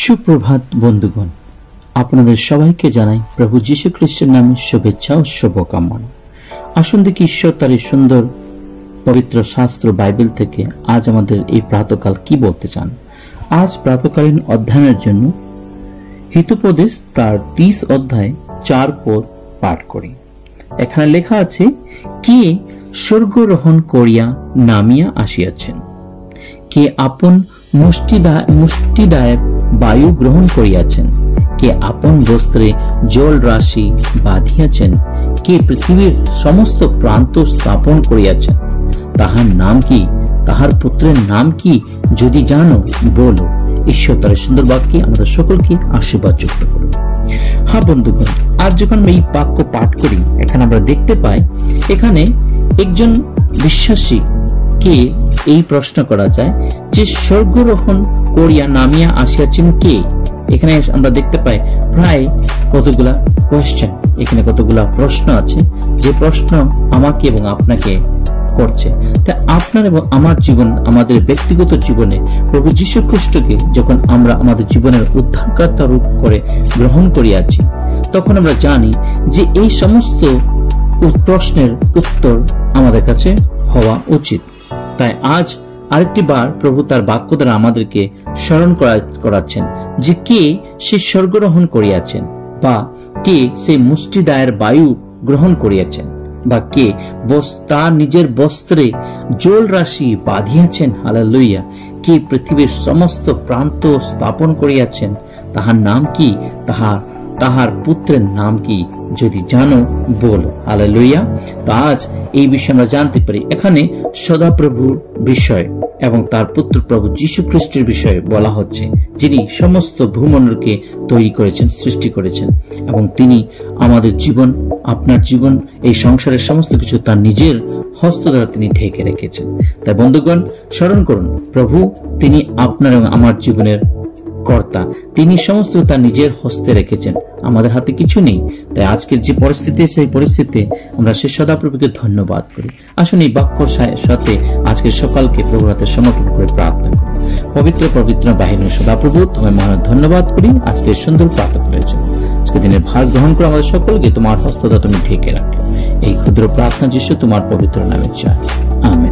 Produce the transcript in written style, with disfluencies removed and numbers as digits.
সুপ্রভাত বন্ধুগণ, আপনাদের সবাইকে জানাই প্রভু যীশু খ্রিস্টের নামে শুভেচ্ছা ও শুভকামনা। আসুন দেখি ঈশ্বর তার এই সুন্দর পবিত্র শাস্ত্র বাইবেল থেকে আজ আমাদের এই প্রাতকাল কি বলতে চান। আজ প্রাতকালীন অধ্যয়নের জন্য হিতোপদেশ তার 30 অধ্যায় 4 পদ পাঠ করি। এখানে লেখা আছে, কে স্বর্গরোহণ করিয়া নামিয়া আসিয়াছেন, কে আপন মুষ্টিদায়ের বায়ু গ্রহণ করিয়াছেন, কে আপন বস্ত্রে জল রাশি বাঁধিয়াছেন, কে পৃথিবীর সমস্ত প্রান্ত স্থাপন করিয়াছেন, তাহার নাম কি, তাহার পুত্রের নাম কি, যদি জানো বলো। ঈশ্বর তার সুন্দর বাক্যে আমাদের সকলকে আশীর্বাদ যুক্ত করুন। হ্যাঁ বন্ধুগণ, আজ যখন আমরা এই বাক্য পাঠ করি, এখানে আমরা দেখতে পাই এখানে একজন বিশ্বাসী কে এই প্রশ্ন করা যায় যে স্বর্গরোহণ করিয়া নামিয়া আসিয়াছেন কে। এখানে আমরা দেখতে পাই প্রায় কতগুলা কোয়েশ্চেন, এখানে কতগুলা প্রশ্ন আছে, যে প্রশ্ন আমাকে এবং আপনাকে করছে। তাই আপনার এবং আমার জীবন, আমাদের ব্যক্তিগত জীবনে প্রভু যীশু খ্রিস্টকে যখন আমরা আমাদের জীবনের উদ্ধারকর্তা রূপ করে গ্রহণ করিয়াছি, তখন আমরা জানি যে এই সমস্ত প্রশ্নের উত্তর আমাদের কাছে হওয়া উচিত। তাই আজ আরেকটি বার প্রভু তার বাক্য দ্বারা আমাদেরকে স্মরণ করাচ্ছেন যে কে সে স্বর্গরোহণ করিয়াছেন, বা কে সেই মুষ্টিদায়ের বায়ু গ্রহণ করিয়াছেন, বা কে তার নিজের বস্ত্রে জল রাশি বাঁধিয়াছেন। হালেলুয়া। কে পৃথিবীর সমস্ত প্রান্ত স্থাপন করিয়াছেন, তাহার নাম কি, তাহার পুত্রের নাম কি, যদি জানো বলো। হালেলুয়া। তো আজ এই বিষয়ে আমরা জানতে পারি এখানে সদাপ্রভুর বিষয় এবং তার পুত্র প্রভু যীশু খ্রিস্টের বিষয়ে বলা হচ্ছে, যিনি সমস্ত ভূমণ্ডলকে তৈরি করেছেন, সৃষ্টি করেছেন, এবং তিনি আমাদের জীবন, আপনার জীবন, এই সংসারের সমস্ত কিছু তার নিজের হস্ত দ্বারা তিনি ঢেকে রেখেছেন। তাই বন্ধুগণ, স্মরণ করুন, প্রভু তিনি আপনার এবং আমার জীবনের কর্তা, তিনি সমস্ত তার নিজের হস্তে রেখেছেন, আমাদের হাতে কিছু নেই। তাই আজকের যে পরিস্থিতি, সেই পরিস্থিতিতে আমরা সে সদাপ্রভুকে ধন্যবাদ করি। আসুন এই বাক্যর সাথে আজকের সকালকে প্রভুর হাতে সমর্পণ করে প্রার্থনা করি। পবিত্র বাহিনী সদাপ্রভু, তোমায় মহান ধন্যবাদ করি আজকের সুন্দর প্রাতকালের জন্য। আজকে দিনের ভার গ্রহণ করে আমাদের সকলকে তোমার হস্তটা তুমি ঢেকে রাখো। এই ক্ষুদ্র প্রার্থনা যিশু তোমার পবিত্র নামে চাই, আমেন।